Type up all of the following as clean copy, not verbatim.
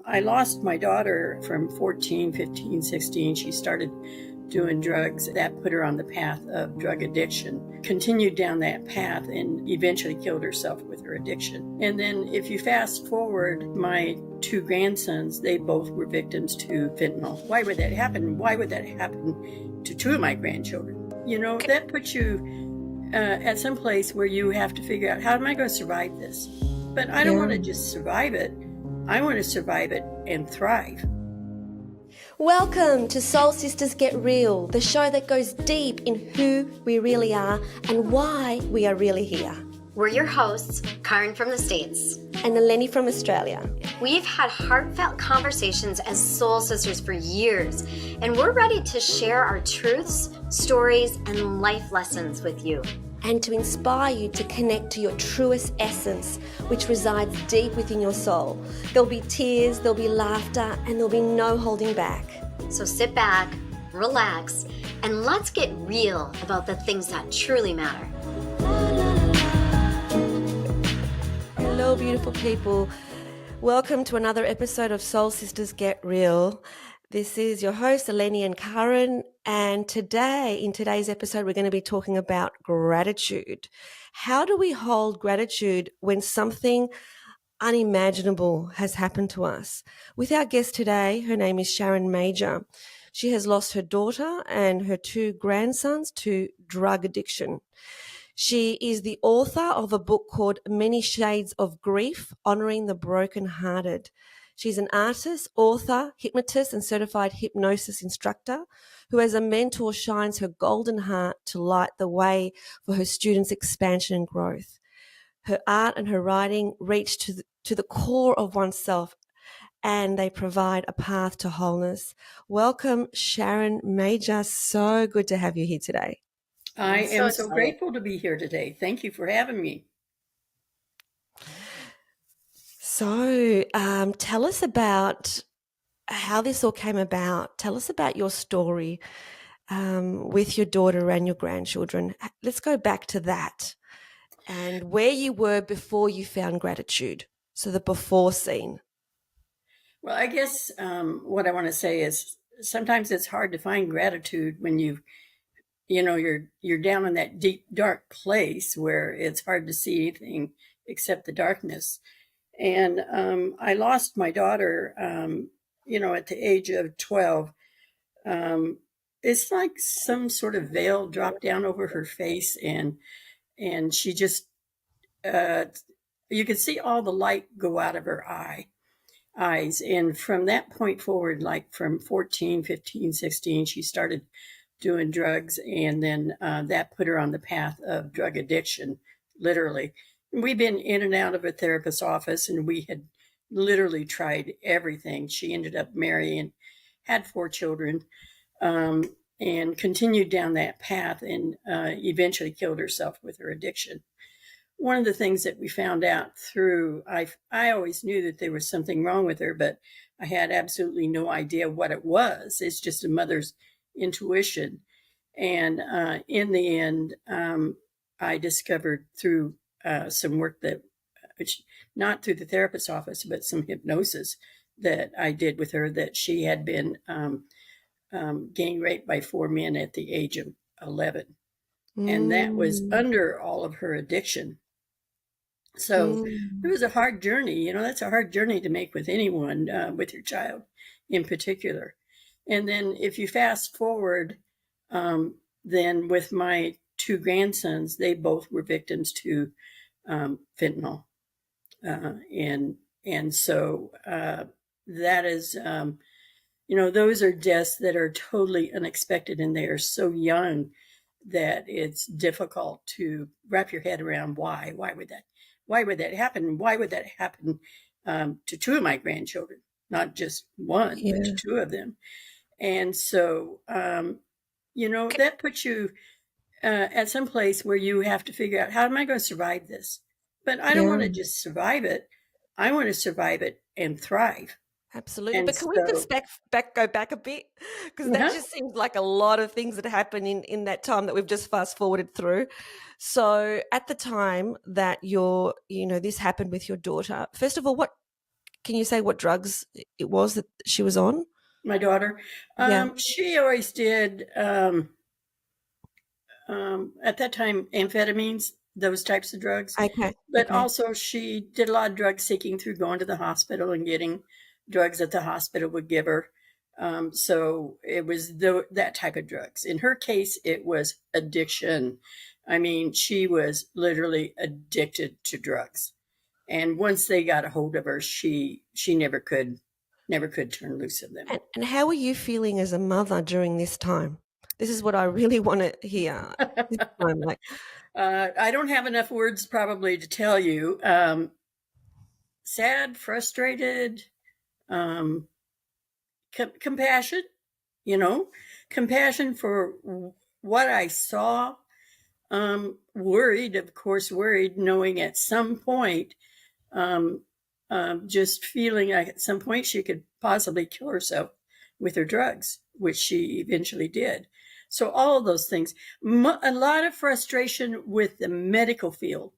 I lost my daughter from 14, 15, 16. She started doing drugs. That put her on the path of drug addiction, continued down that path, and eventually killed herself with her addiction. And then if you fast forward, my two grandsons, they both were victims to fentanyl. Why would that happen? Why would that happen to two of my grandchildren? You know, that puts you at some place where you have to figure out, how am I going to survive this? But I don't want to just survive it. I want to survive it and thrive. Welcome to Soul Sisters Get Real, the show that goes deep in who we really are and why we are really here. We're your hosts, Karen from the States. And Eleni from Australia. We've had heartfelt conversations as soul sisters for years, and we're ready to share our truths, stories, and life lessons with you. And to inspire you to connect to your truest essence, which resides deep within your soul. There'll be tears, there'll be laughter, and there'll be no holding back. So sit back, relax, and let's get real about the things that truly matter. Hello, beautiful people. Welcome to another episode of Soul Sisters Get Real. This is your host, Eleni and Karen, and in today's episode, we're going to be talking about gratitude. How do we hold gratitude when something unimaginable has happened to us? With our guest today, her name is Sharon Magyar. She has lost her daughter and her two grandsons to drug addiction. She is the author of a book called Many Shades of Grief, Honoring the Brokenhearted. She's an artist, author, hypnotist, and certified hypnosis instructor who, as a mentor, shines her golden heart to light the way for her students' expansion and growth. Her art and her writing reach to the core of oneself, and they provide a path to wholeness. Welcome, Sharon Magyar. So good to have you here today. I am so grateful to be here today. Thank you for having me. So tell us about how this all came about. Tell us about your story with your daughter and your grandchildren. Let's go back to that and where you were before you found gratitude. So the before scene. Well, I guess what I want to say is sometimes it's hard to find gratitude when you're down in that deep, dark place where it's hard to see anything except the darkness. And I lost my daughter, at the age of 12. It's like some sort of veil dropped down over her face, and she just, you could see all the light go out of her eyes. And from that point forward, like from 14, 15, 16, she started doing drugs, and then that put her on the path of drug addiction, literally. We've been in and out of a therapist's office, and we had literally tried everything. She ended up marrying, had 4 children, and continued down that path, and eventually killed herself with her addiction. One of the things that we found out through, I always knew that there was something wrong with her, but I had absolutely no idea what it was. It's just a mother's intuition. And in the end, I discovered through some work which not through the therapist's office, but some hypnosis that I did with her, that she had been gang raped by 4 men at the age of 11. And that was under all of her addiction. So it was a hard journey. That's a hard journey to make with anyone, with your child in particular. And then if you fast forward, then with my two grandsons, they both were victims to fentanyl. And so that is, those are deaths that are totally unexpected, and they are so young that it's difficult to wrap your head around why would that happen? Why would that happen to 2 of my grandchildren, not just one, but to 2 of them. And so, that puts you at some place where you have to figure out, how am I going to survive this? But I don't want to just survive it. I want to survive it and thrive. Absolutely. But can we just go back a bit? Because that just seems like a lot of things that happen in that time that we've just fast forwarded through. So at the time that this happened with your daughter, first of all, can you say what drugs it was that she was on? My daughter, Yeah. she always did, at that time, amphetamines, those types of drugs. Okay. But Okay. also, she did a lot of drug seeking through going to the hospital and getting drugs that the hospital would give her. So it was that type of drugs. In her case, it was addiction. I mean, she was literally addicted to drugs. And once they got a hold of her, she never could turn loose of them. And how were you feeling as a mother during this time? This is what I really want to hear. This time, like, I don't have enough words probably to tell you. Sad, frustrated, um, compassion, you know, compassion for what I saw. Worried, of course, worried, knowing at some point, um, just feeling like at some point she could possibly kill herself with her drugs, which she eventually did. So all of those things, a lot of frustration with the medical field,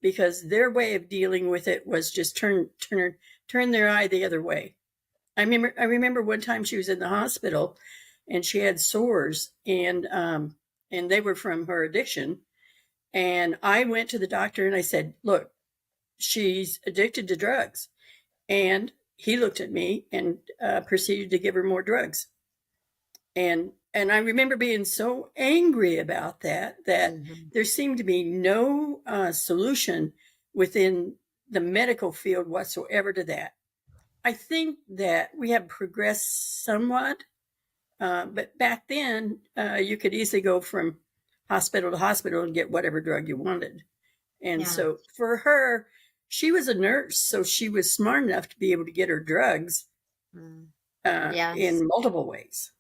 because their way of dealing with it was just turn their eye the other way. I remember one time she was in the hospital and she had sores, and they were from her addiction. And I went to the doctor and I said, "Look, she's addicted to drugs." And he looked at me and proceeded to give her more drugs. And I remember being so angry about that there seemed to be no solution within the medical field whatsoever to that. I think that we have progressed somewhat, but back then you could easily go from hospital to hospital and get whatever drug you wanted. And so for her, she was a nurse, so she was smart enough to be able to get her drugs in multiple ways.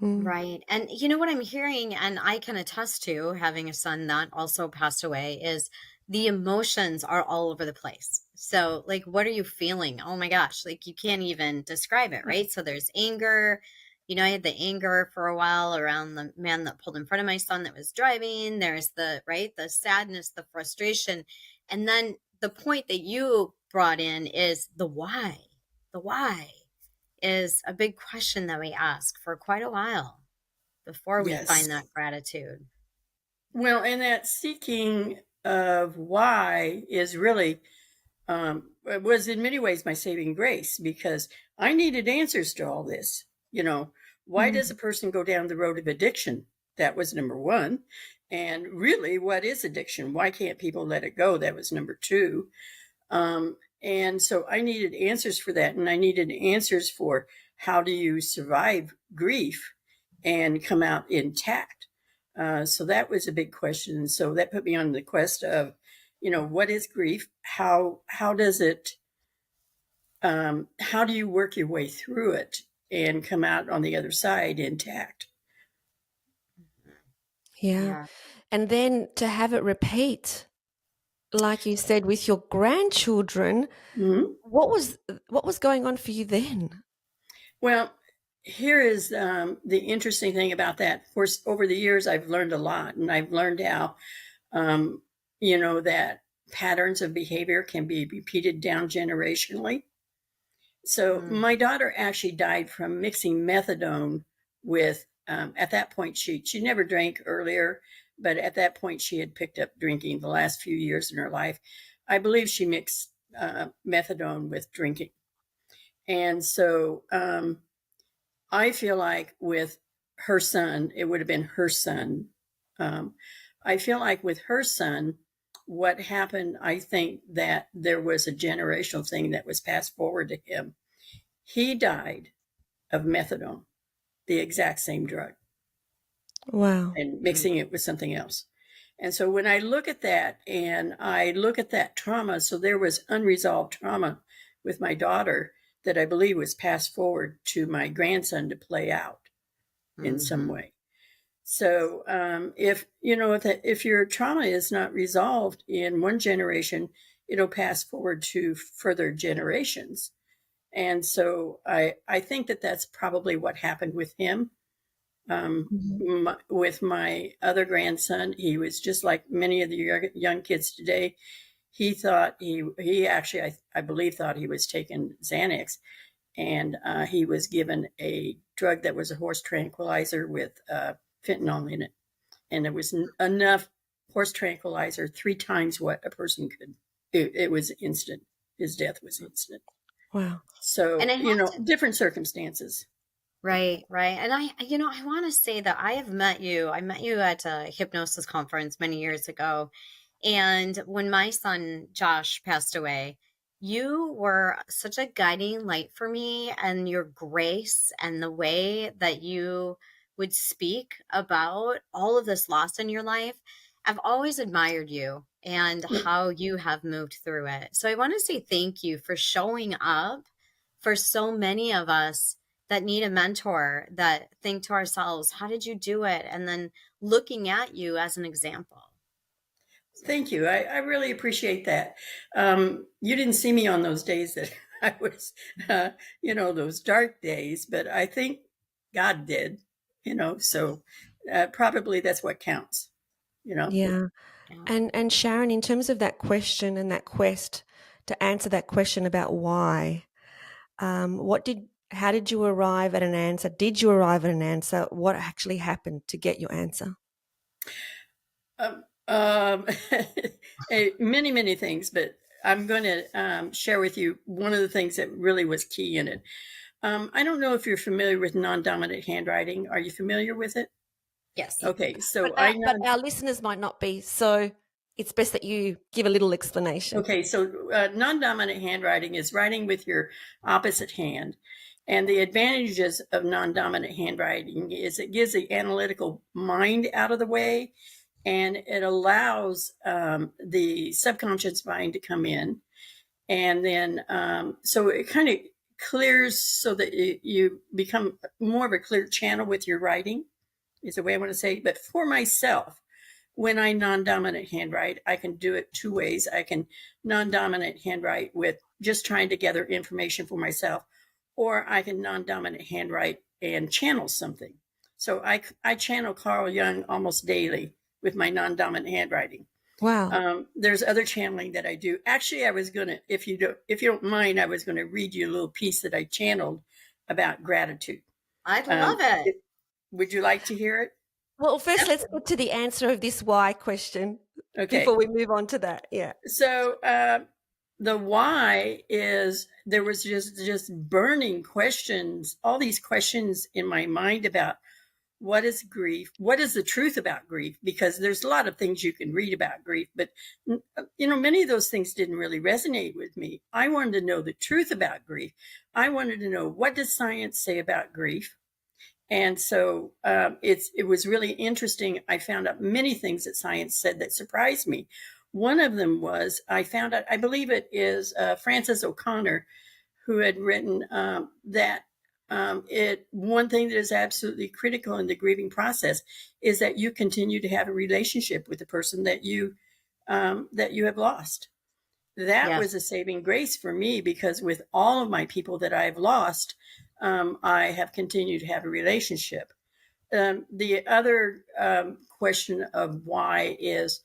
Right. And you know what I'm hearing, and I can attest to having a son that also passed away, is the emotions are all over the place. So, like, what are you feeling? Oh my gosh, like you can't even describe it, right? So there's anger. You know, I had the anger for a while around the man that pulled in front of my son that was driving. There's the sadness, the frustration. And then the point that you brought in is the why. The why is a big question that we ask for quite a while before we find that gratitude. Well, and that seeking of why is really was in many ways my saving grace, because I needed answers to all this. You know, why does a person go down the road of addiction? That was number one. And really, what is addiction? Why can't people let it go? That was number two. And so I needed answers for that. And I needed answers for how do you survive grief and come out intact? So that was a big question. So that put me on the quest of, you know, what is grief? How does it, how do you work your way through it and come out on the other side intact? Yeah. And then to have it repeat, like you said, with your grandchildren, what was going on for you then? Well, here is the interesting thing about that. Of course, over the years, I've learned a lot, and I've learned how, you know, that patterns of behavior can be repeated down generationally. So my daughter actually died from mixing methadone with, at that point, she never drank earlier, but at that point she had picked up drinking the last few years in her life. I believe she mixed methadone with drinking. And so I feel like with her son, it would have been her son. I feel like with her son, what happened, I think that there was a generational thing that was passed forward to him. He died of methadone, the exact same drug. Wow. And mixing it with something else. And so when I look at that and I look at that trauma, so there was unresolved trauma with my daughter that I believe was passed forward to my grandson to play out in some way. So if you know that if your trauma is not resolved in one generation, it'll pass forward to further generations. And so I think that that's probably what happened with him. With my other grandson, he was just like many of the young kids today. he thought he actually, I believe, thought he was taking Xanax, and he was given a drug that was a horse tranquilizer with fentanyl in it, and it was enough horse tranquilizer 3 times what a person could. It was instant. His death was instant. Wow. So, And I have to, different circumstances. right, right. And I want to say that I met you at a hypnosis conference many years ago. And when my son Josh passed away, you were such a guiding light for me, and your grace and the way that you would speak about all of this loss in your life. I've always admired you and how you have moved through it. So I want to say thank you for showing up for so many of us that need a mentor, that think to ourselves, how did you do it? And then looking at you as an example. Thank you. I really appreciate that. You didn't see me on those days that I was, those dark days, but I think God did, so probably that's what counts, Yeah. Yeah. And Sharon, in terms of that question and that quest to answer that question about why, how did you arrive at an answer? Did you arrive at an answer? What actually happened to get your answer? Um, many, many things, but I'm going to share with you one of the things that really was key in it. I don't know if you're familiar with non-dominant handwriting. Are you familiar with it? Yes. Okay, so But our listeners might not be, so it's best that you give a little explanation. Okay, so non-dominant handwriting is writing with your opposite hand. And the advantages of non-dominant handwriting is it gives the analytical mind out of the way, and it allows the subconscious mind to come in. And then, so it kind of clears so that you become more of a clear channel with your writing, is the way I want to say. But for myself, when I non-dominant handwrite, I can do it 2 ways. I can non-dominant handwrite with just trying to gather information for myself, or I can non-dominant handwrite and channel something. So I channel Carl Jung almost daily with my non-dominant handwriting. Wow. There's other channeling that I do. Actually, I was gonna, if you don't mind, I was gonna read you a little piece that I channeled about gratitude. I'd love it. Would you like to hear it? Well, first let's get to the answer of this why question before we move on to that. Yeah. So the why is there was just burning questions, all these questions in my mind about what is grief, what is the truth about grief, because there's a lot of things you can read about grief, but many of those things didn't really resonate with me. I wanted to know the truth about grief. I wanted to know, what does science say about grief? And so it was really interesting. I found out many things that science said that surprised me. One of them was I found out, I believe it is Frances O'Connor, who had written that one thing that is absolutely critical in the grieving process is that you continue to have a relationship with the person that you have lost. That was a saving grace for me, because with all of my people that I've lost, I have continued to have a relationship. The other question of why is,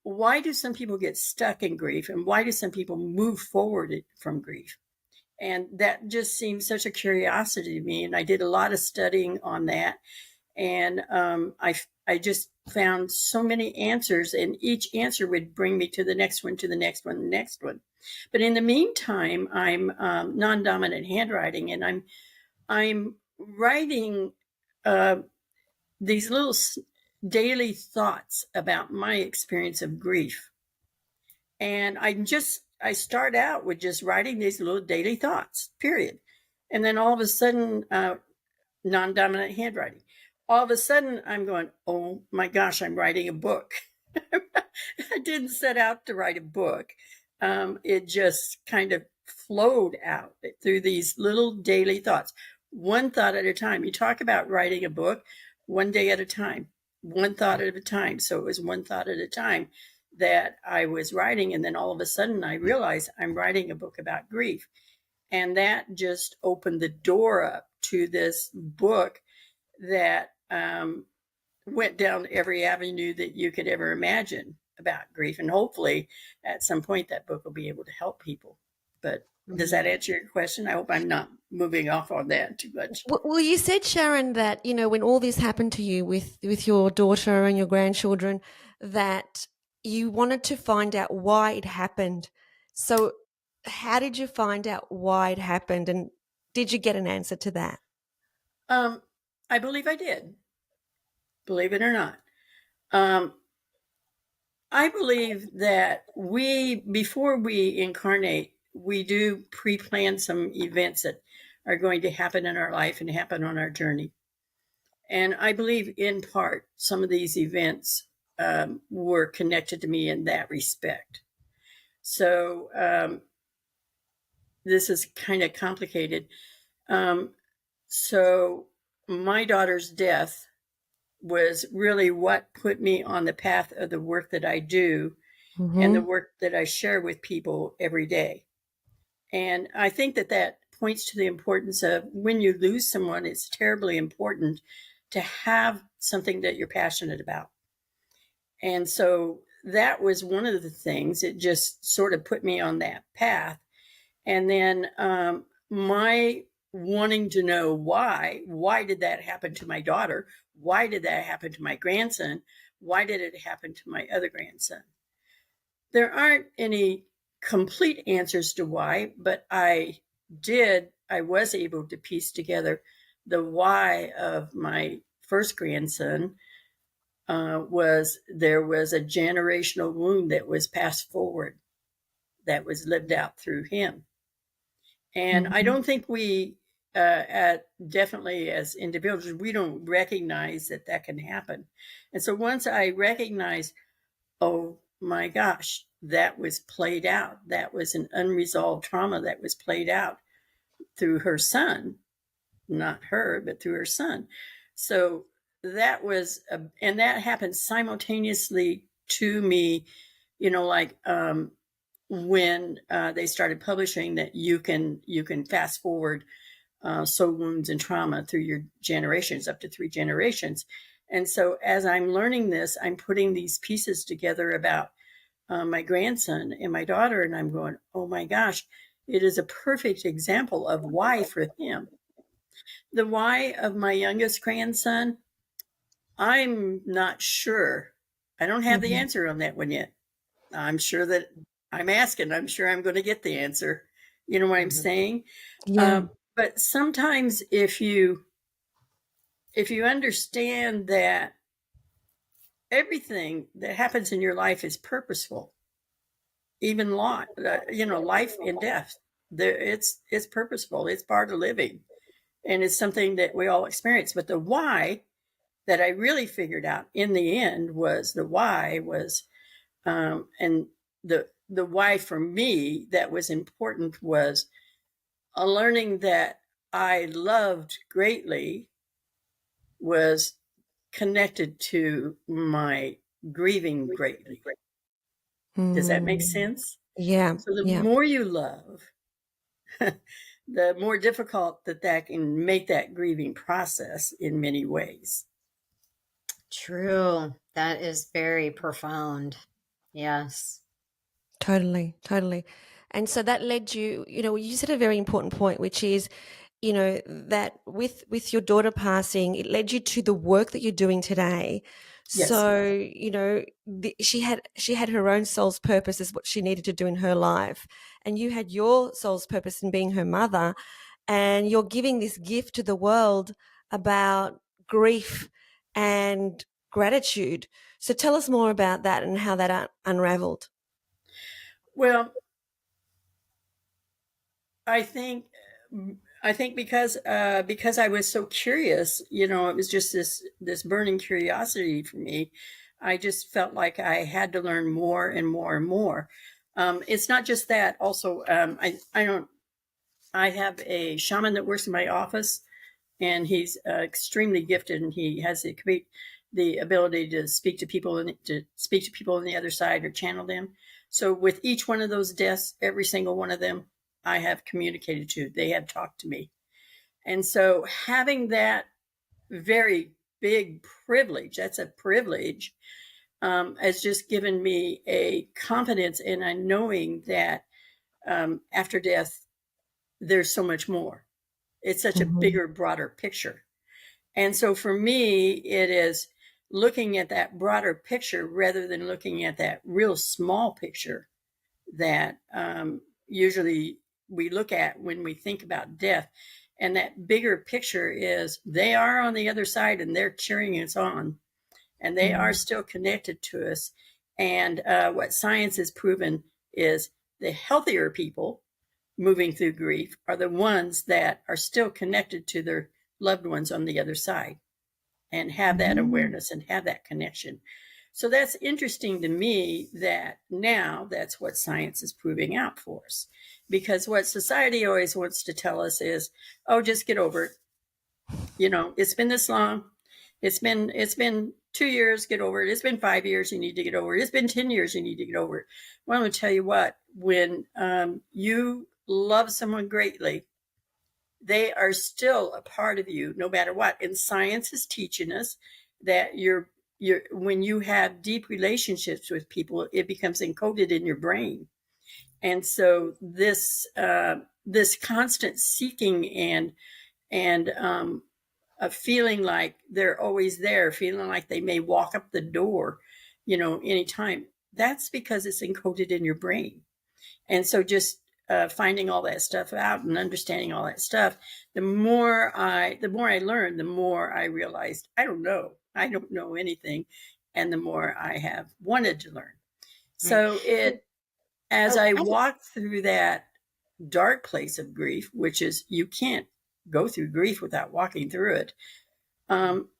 why do some people get stuck in grief, and why do some people move forward from grief? And that just seems such a curiosity to me. And I did a lot of studying on that. And I just found so many answers, and each answer would bring me to the next one, to the next one, the next one. But in the meantime, I'm non-dominant handwriting, and I'm writing these little daily thoughts about my experience of grief. And I start out with just writing these little daily thoughts, period. And then all of a sudden, non-dominant handwriting. All of a sudden, I'm going, oh my gosh, I'm writing a book. I didn't set out to write a book. It just kind of flowed out through these little daily thoughts, one thought at a time. You talk about writing a book, one day at a time, one thought at a time. So it was one thought at a time that I was writing. And then all of a sudden, I realized I'm writing a book about grief. And that just opened the door up to this book that went down every avenue that you could ever imagine. about grief. And hopefully at some point that book will be able to help people. But does that answer your question? I hope I'm not moving off on that too much. Well, you said, Sharon, that, when all this happened to you with your daughter and your grandchildren, that you wanted to find out why it happened. So how did you find out why it happened? And did you get an answer to that? I believe I did, believe it or not. I believe that before we incarnate, we do pre-plan some events that are going to happen in our life and happen on our journey. And I believe in part some of these events were connected to me in that respect. So this is kind of complicated. So my daughter's death was really what put me on the path of the work that I do and the work that I share with people every day. And I think that points to the importance of when you lose someone, it's terribly important to have something that you're passionate about. And so that was one of the things. It just sort of put me on that path. And then my wanting to know why did that happen to my daughter? Why did that happen to my grandson? Why did it happen to my other grandson? There aren't any complete answers to why, but I was able to piece together the why of my first grandson. There was a generational wound that was passed forward, that was lived out through him. And I don't think we, definitely as individuals, we don't recognize that can happen. And so once I recognized, oh my gosh, that was played out. That was an unresolved trauma that was played out through her son, not her, but through her son. So that was, and that happened simultaneously to me, when they started publishing that you can fast forward soul wounds and trauma through your generations, up to 3 generations. And so as I'm learning this, I'm putting these pieces together about my grandson and my daughter, and I'm going, oh my gosh, it is a perfect example of why for him. The why of my youngest grandson, I'm not sure. I don't have the answer on that one yet. I'm sure that I'm asking. I'm sure I'm going to get the answer. You know what I'm saying? Yeah. But sometimes if you understand that everything that happens in your life is purposeful, even life and death, it's purposeful. It's part of living, and it's something that we all experience. But the why that I really figured out in the end was the why was, and the why for me that was important was a learning that I loved greatly was connected to my grieving greatly. Does that make sense? Yeah. So the Yeah. more you love, the more difficult that can make that grieving process in many ways. True. That is very profound. Yes. Totally, totally. And so that led you, you said a very important point, which is, that with your daughter passing, it led you to the work that you're doing today. Yes. So, she had her own soul's purpose is what she needed to do in her life. And you had your soul's purpose in being her mother. And you're giving this gift to the world about grief and gratitude. So tell us more about that and how that unraveled. Well, I think because I was so curious, it was just this burning curiosity for me. I just felt like I had to learn more and more and more. It's not just that. Also, I have a shaman that works in my office, and he's extremely gifted, and he has the ability to speak to people on the other side or channel them. So with each one of those deaths, every single one of them, I have communicated to. They have talked to me. And so having that very big privilege, that's a privilege, has just given me a confidence in a knowing that after death, there's so much more. It's such a bigger, broader picture. And so for me, it is looking at that broader picture rather than looking at that real small picture that usually we look at when we think about death. And that bigger picture is they are on the other side and they're cheering us on, and they are still connected to us. And what science has proven is the healthier people moving through grief are the ones that are still connected to their loved ones on the other side and have that awareness and have that connection. So that's interesting to me that now that's what science is proving out for us. Because what society always wants to tell us is, oh, just get over it. You know, it's been this long. It's been 2 years, get over it. It's been 5 years, you need to get over it. It's been 10 years, you need to get over it. Well, I'm going to tell you what, when you love someone greatly, they are still a part of you no matter what. And science is teaching us that when you have deep relationships with people, it becomes encoded in your brain. And so this constant seeking and of feeling like they're always there, feeling like they may walk up the door, anytime, that's because it's encoded in your brain. And so just finding all that stuff out and understanding all that stuff, the more I learned, the more I realized I don't know anything, and the more I have wanted to learn. So as I walk through that dark place of grief, which is you can't go through grief without walking through it,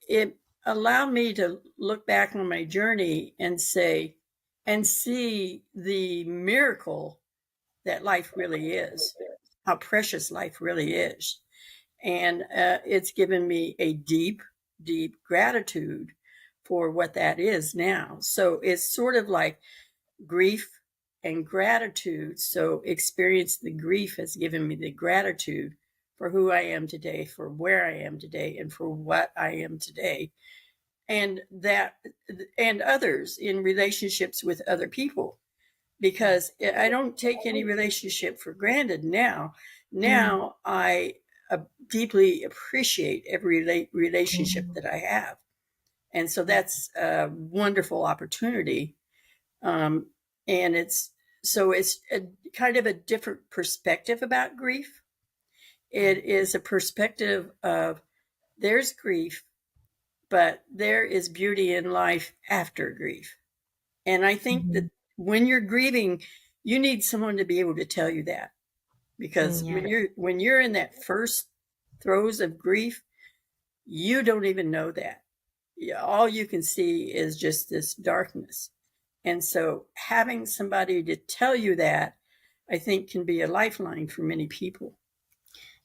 it allowed me to look back on my journey and see the miracle that life really is, how precious life really is. And it's given me a deep, deep gratitude for what that is now. So it's sort of like grief and gratitude. So experience the grief has given me the gratitude for who I am today, for where I am today, and for what I am today. And others in relationships with other people, because I don't take any relationship for granted now. Now I deeply appreciate every relationship that I have. And so that's a wonderful opportunity. And it's a kind of a different perspective about grief. It is a perspective of there's grief, but there is beauty in life after grief. And I think that when you're grieving, you need someone to be able to tell you that, because when you're in that first throes of grief, you don't even know that. All you can see is just this darkness. And so having somebody to tell you that, I think, can be a lifeline for many people.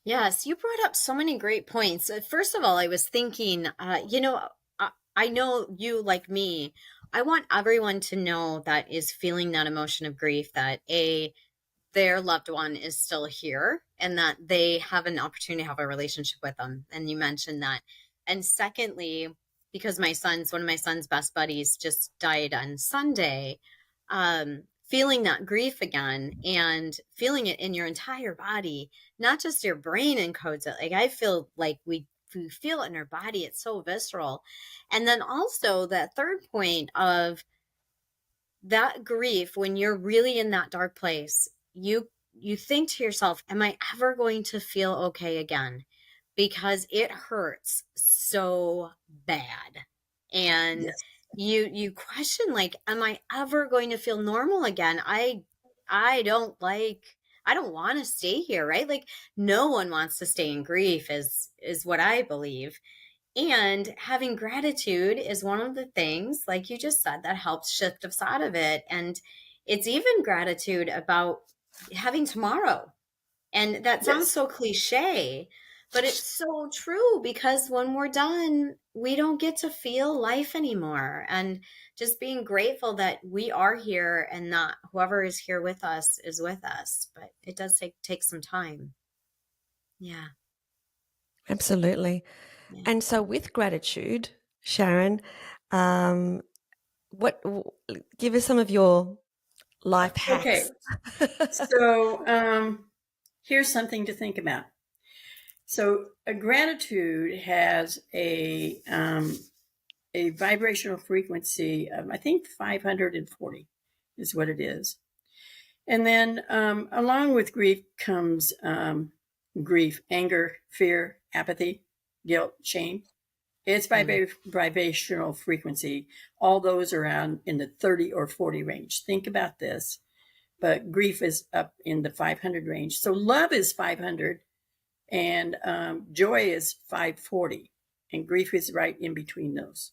Yes, you brought up so many great points. First of all, I was thinking, I know you, like me, I want everyone to know that is feeling that emotion of grief, that their loved one is still here and that they have an opportunity to have a relationship with them. And you mentioned that. And secondly, because one of my son's best buddies just died on Sunday, feeling that grief again and feeling it in your entire body, not just your brain encodes it. Like I feel like we feel it in our body. It's so visceral. And then also that third point of that grief, when you're really in that dark place, you think to yourself, am I ever going to feel okay again? Because it hurts so bad. And Yes. you question, like, am I ever going to feel normal again? I don't want to stay here, right? Like no one wants to stay in grief is what I believe. And having gratitude is one of the things, like you just said, that helps shift us out of it. And it's even gratitude about having tomorrow. And that sounds so cliche, but it's so true, because when we're done, we don't get to feel life anymore. And just being grateful that we are here and that whoever is here with us is with us. But it does take some time. Yeah. Absolutely. Yeah. And so with gratitude, Sharon, Give us some of your life Okay. hacks. So here's something to think about. So a gratitude has a vibrational frequency of, I think, 540 is what it is. And then along with grief comes grief, anger, fear, apathy, guilt, shame. It's vibrational frequency. All those around in the 30 or 40 range. Think about this. But grief is up in the 500 range. So love is 500 and joy is 540. And grief is right in between those.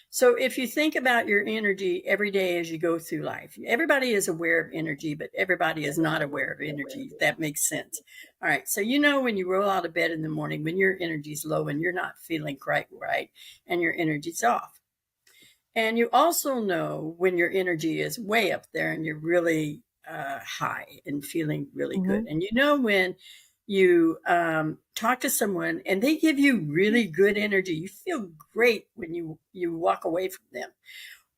So if you think about your energy every day as you go through life, everybody is aware of energy, but everybody is not aware of energy, if that makes sense. All right. So, when you roll out of bed in the morning, when your energy's low and you're not feeling quite right and your energy's off. And you also know when your energy is way up there and you're really high and feeling really good. And when you talk to someone and they give you really good energy, you feel great when you walk away from them.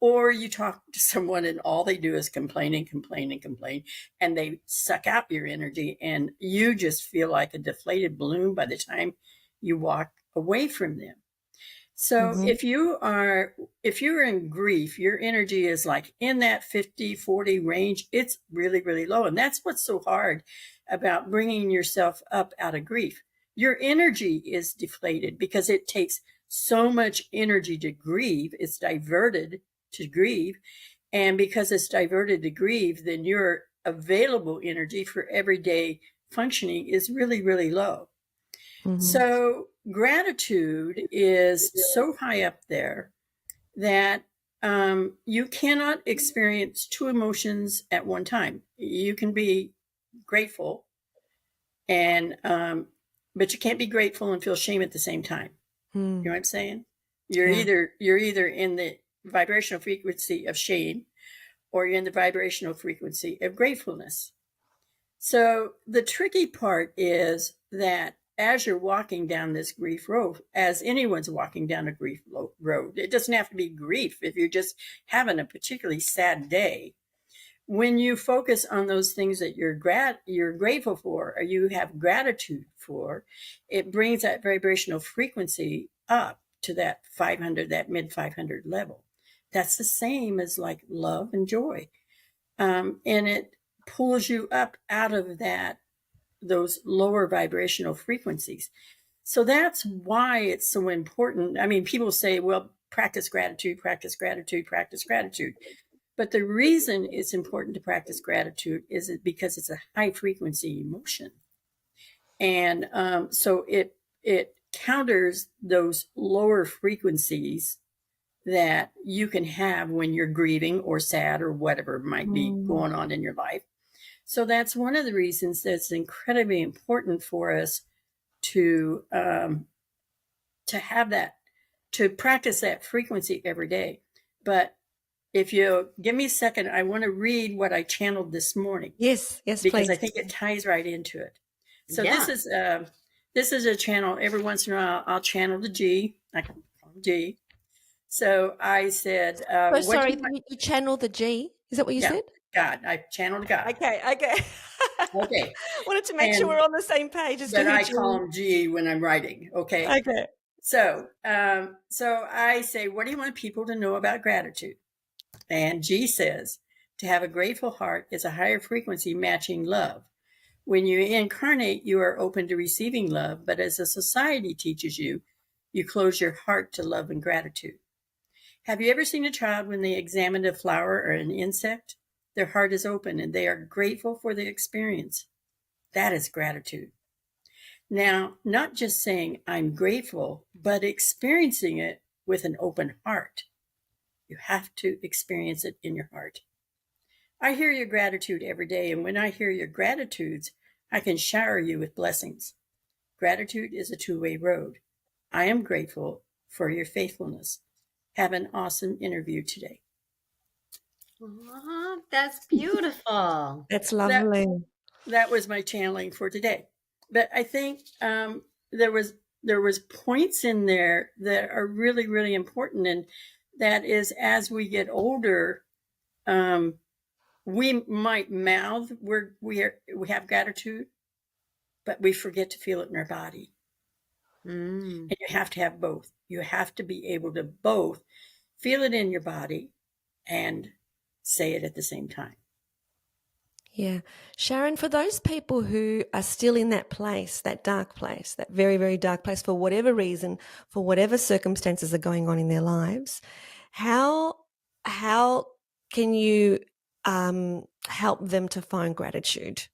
Or you talk to someone and all they do is complain and complain and complain, and they suck out your energy and you just feel like a deflated balloon by the time you walk away from them. So if you're in grief, your energy is like in that 50-40 range. It's really, really low. And that's what's so hard about bringing yourself up out of grief. Your energy is deflated because it takes so much energy to grieve. It's diverted to grieve. And because it's diverted to grieve, then your available energy for everyday functioning is really, really low. So gratitude is so high up there that you cannot experience two emotions at one time. You can be grateful, and but you can't be grateful and feel shame at the same time. You know what I'm saying? You're either in the vibrational frequency of shame, or you're in the vibrational frequency of gratefulness. So the tricky part is that as you're walking down this grief road, as anyone's walking down a grief road, it doesn't have to be grief if you're just having a particularly sad day. When you focus on those things that you're grateful for, or you have gratitude for, it brings that vibrational frequency up to that 500, that mid 500 level. That's the same as like love and joy. And it pulls you up out of those lower vibrational frequencies. So that's why it's so important. I mean, people say, well, practice gratitude, practice gratitude, practice gratitude. But the reason it's important to practice gratitude is because it's a high frequency emotion. And so it counters those lower frequencies that you can have when you're grieving or sad or whatever might be going on in your life. So that's one of the reasons that's incredibly important for us to have that, to practice that frequency every day. But if you give me a second, I want to read what I channeled this morning. Yes, because please. I think it ties right into it. So this is a channel. Every once in a while, I'll channel the G. I can call him G. So I said, sorry, you channel the G? Is that what you said? God. I channeled God. Okay. Okay. Wanted to make sure we're on the same page. But I call him G when I'm writing. Okay. Okay. So I say, what do you want people to know about gratitude? And G says, to have a grateful heart is a higher frequency matching love. When you incarnate, you are open to receiving love, but as a society teaches you, you close your heart to love and gratitude. Have you ever seen a child when they examined a flower or an insect? Their heart is open and they are grateful for the experience. That is gratitude. Now, not just saying I'm grateful, but experiencing it with an open heart. You have to experience it in your heart. I hear your gratitude every day, and when I hear your gratitudes, I can shower you with blessings. Gratitude is a two-way road. I am grateful for your faithfulness. Have an awesome interview today. Aw, that's beautiful. That's lovely. That was my channeling for today. But I think there was points in there that are really, really important. And that is, as we get older, we might mouth we have gratitude, but we forget to feel it in our body. Mm. And you have to have both. You have to be able to both feel it in your body and say it at the same time. Yeah. Sharon, for those people who are still in that place, that dark place, that very, very dark place, for whatever reason, for whatever circumstances are going on in their lives, how can you help them to find gratitude?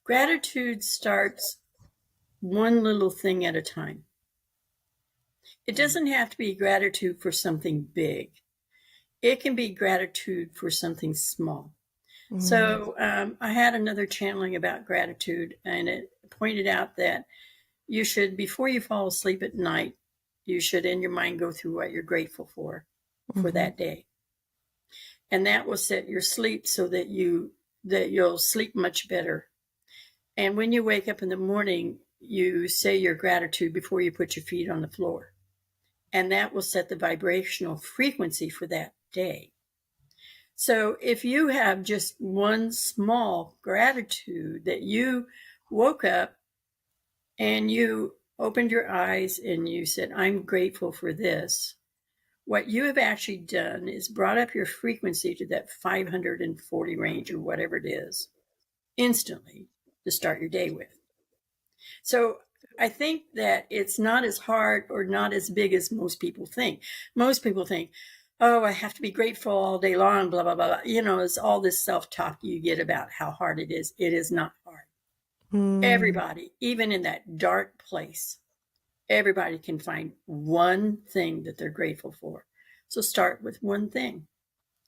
Gratitude starts one little thing at a time. It doesn't have to be gratitude for something big. It can be gratitude for something small. So I had another channeling about gratitude, and it pointed out that you should, before you fall asleep at night, you should in your mind go through what you're grateful for that day. And that will set your sleep so that you'll sleep much better. And when you wake up in the morning, you say your gratitude before you put your feet on the floor. And that will set the vibrational frequency for that day. So if you have just one small gratitude that you woke up and you opened your eyes and you said, I'm grateful for this, what you have actually done is brought up your frequency to that 540 range or whatever it is instantly to start your day with. So I think that it's not as hard or not as big as most people think. Most people think, oh, I have to be grateful all day long, blah, blah, blah. You know, it's all this self-talk you get about how hard it is. It is not hard. Everybody, even in that dark place, everybody can find one thing that they're grateful for. So start with one thing.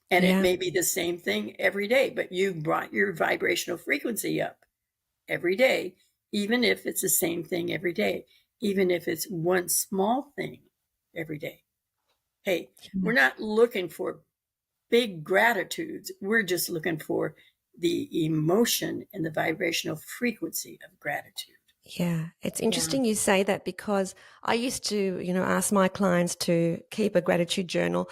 And it may be the same thing every day, but you brought your vibrational frequency up every day, even if it's the same thing every day, even if it's one small thing every day. Hey, we're not looking for big gratitudes. We're just looking for the emotion and the vibrational frequency of gratitude. Yeah, it's interesting you say that, because I used to, ask my clients to keep a gratitude journal,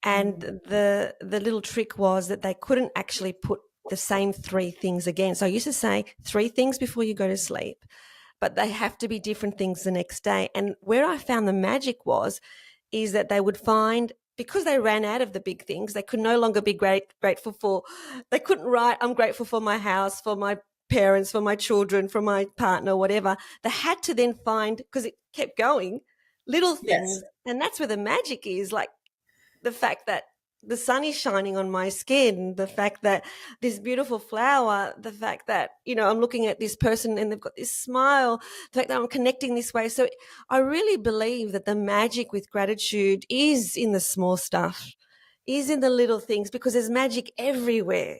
and the little trick was that they couldn't actually put the same three things again. So I used to say 3 things before you go to sleep, but they have to be different things the next day. And where I found the magic is that they would find, because they ran out of the big things, they could no longer be grateful for, they couldn't write, I'm grateful for my house, for my parents, for my children, for my partner, whatever. They had to then find, because it kept going, little things. Yes. And that's where the magic is, like the fact that the sun is shining on my skin, the fact that this beautiful flower, the fact that, I'm looking at this person and they've got this smile, the fact that I'm connecting this way. So I really believe that the magic with gratitude is in the small stuff, is in the little things, because there's magic everywhere.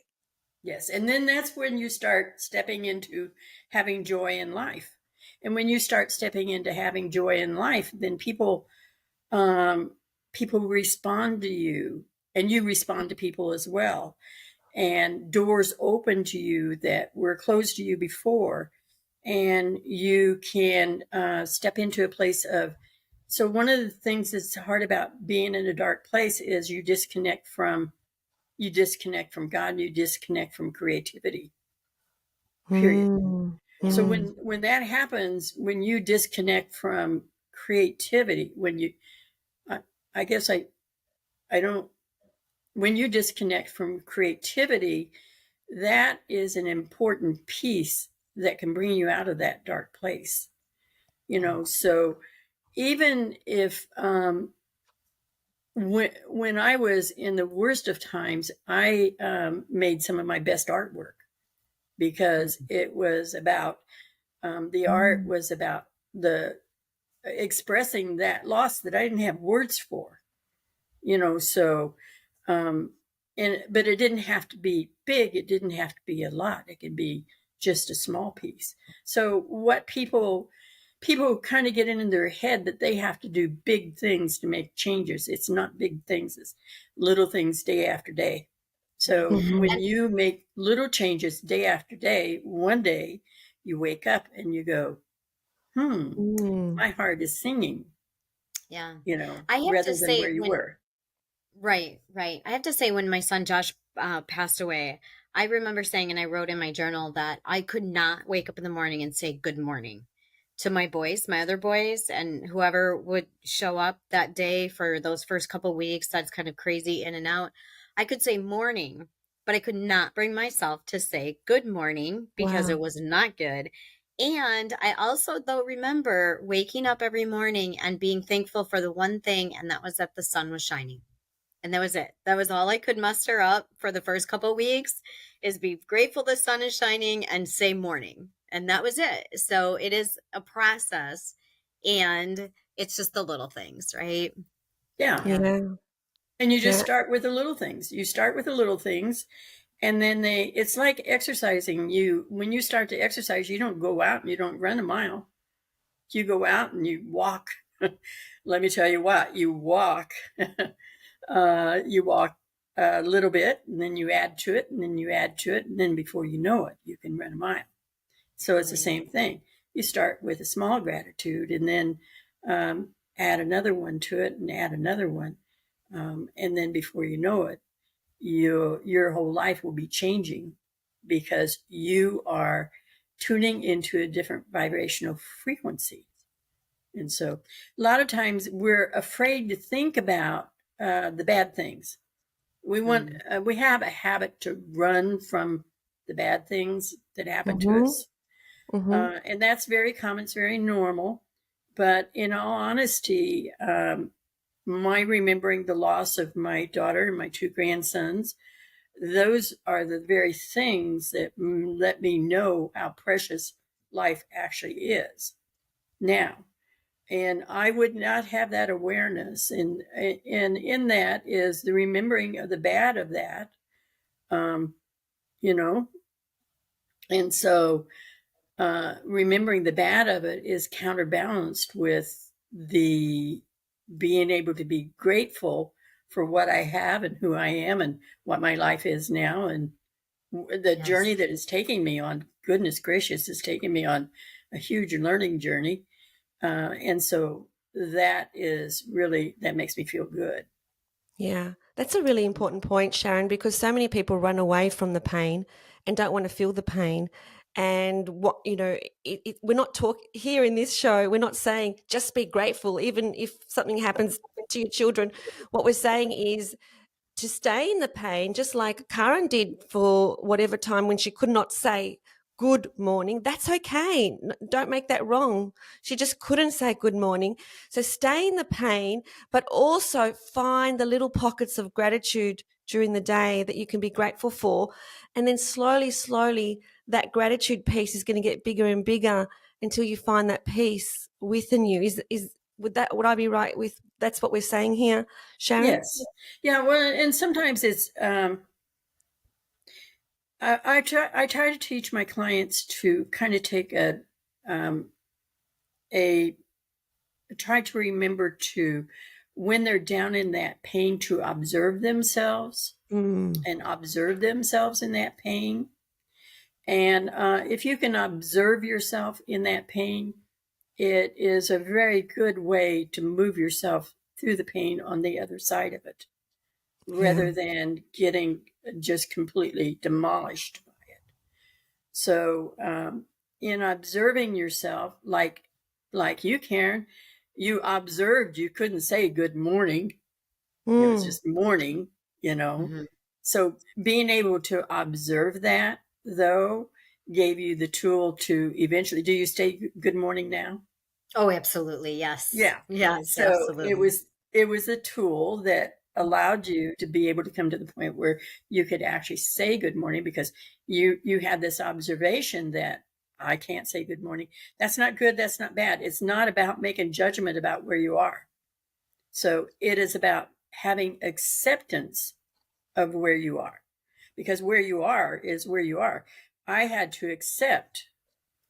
Yes. And then that's when you start stepping into having joy in life. And when you start stepping into having joy in life, then people respond to you, and you respond to people as well. And doors open to you that were closed to you before. And you can step into a place of, so one of the things that's hard about being in a dark place is you disconnect from God, you disconnect from creativity, period. So when that happens, when you disconnect from creativity, when you disconnect from creativity, that is an important piece that can bring you out of that dark place. So even if when I was in the worst of times, I made some of my best artwork, because it was about the art was about the expressing that loss that I didn't have words for. So but it didn't have to be big, it didn't have to be a lot, it could be just a small piece. So what people kind of get in their head that they have to do big things to make changes. It's not big things, it's little things day after day. So when you make little changes day after day, one day you wake up and you go, Mm. my heart is singing, Yeah. you know, I have to rather than say where you when were. Right, right. I have to say, when my son Josh passed away, I remember saying, and I wrote in my journal, that I could not wake up in the morning and say good morning to my boys, my other boys, and whoever would show up that day for those first couple weeks. That's kind of crazy in and out. I could say morning, but I could not bring myself to say good morning because it Wow. was not good. And I also, though, remember waking up every morning and being thankful for the one thing, and that was that the sun was shining. And that was it. That was all I could muster up for the first couple of weeks, is be grateful the sun is shining and say morning. And that was it. So it is a process, and it's just the little things, right? Yeah. Yeah. Yeah. And you just Yeah. start with the little things. You start with the little things, and then it's like exercising. When you start to exercise, you don't go out and you don't run a mile. You go out and you walk. Let me tell you what, you walk. You walk a little bit, and then you add to it, and then you add to it, and then before you know it, you can run a mile. So it's the Right. same thing. You start with a small gratitude, and then add another one to it, and add another one, and then before you know it, your whole life will be changing because you are tuning into a different vibrational frequency. And so a lot of times we're afraid to think about the bad things. Mm. We have a habit to run from the bad things that happen to Mm-hmm. us. Mm-hmm. And that's very common. It's very normal. But in all honesty, my remembering the loss of my daughter and my two grandsons, those are the very things that let me know how precious life actually is now. And I would not have that awareness, and in that is the remembering of the bad of that, um, you know. And so remembering the bad of it is counterbalanced with the being able to be grateful for what I have and who I am and what my life is now, and the Yes. journey that is taking me on. Goodness gracious, is taking me on a huge learning journey. And so that makes me feel good. Yeah, that's a really important point, Sharon, because so many people run away from the pain and don't want to feel the pain. And what, we're not talk here in this show, we're not saying just be grateful, even if something happens to your children. What we're saying is to stay in the pain, just like Karen did for whatever time when she could not say good morning. That's okay. Don't make that wrong. She just couldn't say good morning. So stay in the pain, but also find the little pockets of gratitude during the day that you can be grateful for. And then slowly, slowly, that gratitude piece is going to get bigger and bigger until you find that peace within you. Would I be right with that's what we're saying here, Sharon? Yes. Yeah. Well, and sometimes it's, I try to teach my clients to kind of take a try to remember to, when they're down in that pain, to observe themselves Mm. and observe themselves in that pain. And if you can observe yourself in that pain, it is a very good way to move yourself through the pain on the other side of it, Yeah. rather than getting just completely demolished by it. So, in observing yourself, like you, Karen, you observed you couldn't say good morning. It was Mm. just morning, you know. Hmm. So being able to observe that, though, gave you the tool to eventually. Do you say good morning now? Oh, absolutely. Yes. Yeah. Yes, So absolutely. it was a tool that allowed you to be able to come to the point where you could actually say good morning, because you had this observation that I can't say good morning. That's not good, that's not bad. It's not about making judgment about where you are. So it is about having acceptance of where you are, because where you are is where you are. I had to accept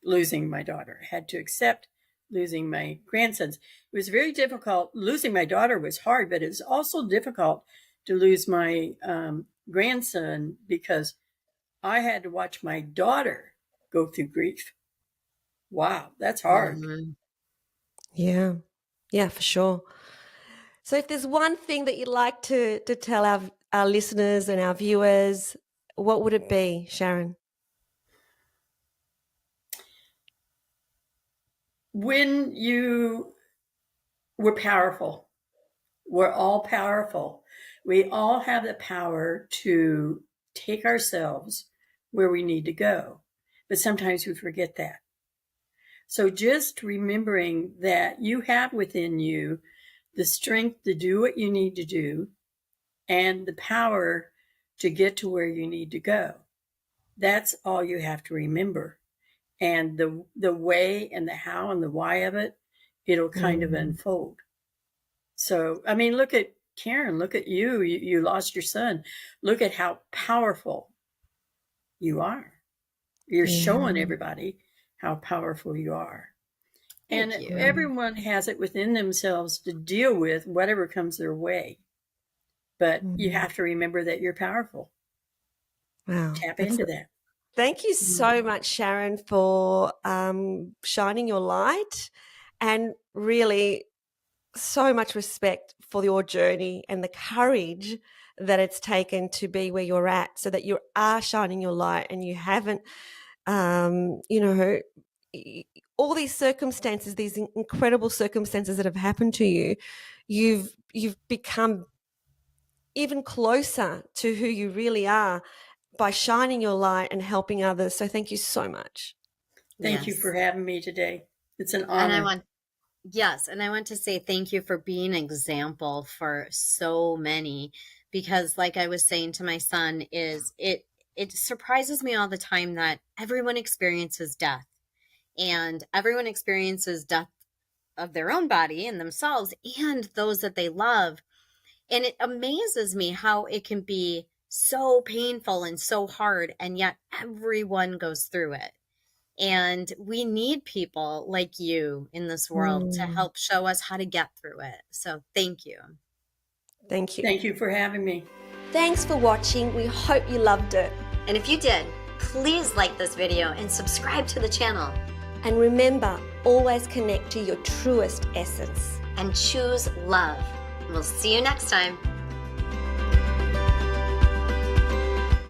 losing my daughter. I had to accept losing my grandsons. It was very difficult. Losing my daughter was hard, but it was also difficult to lose my grandson, because I had to watch my daughter go through grief. Wow, that's hard. Mhm. Yeah. Yeah, for sure. So if there's one thing that you'd like to tell our listeners and our viewers, what would it be, Sharon? When you were powerful, we're all powerful. We all have the power to take ourselves where we need to go. But sometimes we forget that. So just remembering that you have within you the strength to do what you need to do and the power to get to where you need to go. That's all you have to remember. And the way and the how and the why of it, it'll kind of unfold. So, I mean, look at Karen, look at you. You lost your son. Look at how powerful you are. You're showing everybody how powerful you are. Thank And you. everyone has it within themselves to deal with whatever comes their way. But you have to remember that you're powerful. Wow. Tap into that. Thank you so much, Sharon, for shining your light, and really so much respect for your journey and the courage that it's taken to be where you're at, so that you are shining your light and you haven't, all these circumstances, these incredible circumstances that have happened to you, you've become even closer to who you really are by shining your light and helping others. So thank you so much. Thank you for having me today. It's an And honor. I want to say thank you for being an example for so many, because like I was saying to my son, it surprises me all the time that everyone experiences death, and everyone experiences death of their own body and themselves and those that they love. And it amazes me how it can be so painful and so hard, and yet everyone goes through it. And we need people like you in this world to help show us how to get through it. So thank you. Thank you. Thank you for having me. Thanks for watching. We hope you loved it. And if you did, please like this video and subscribe to the channel. And remember, always connect to your truest essence. And choose love. We'll see you next time.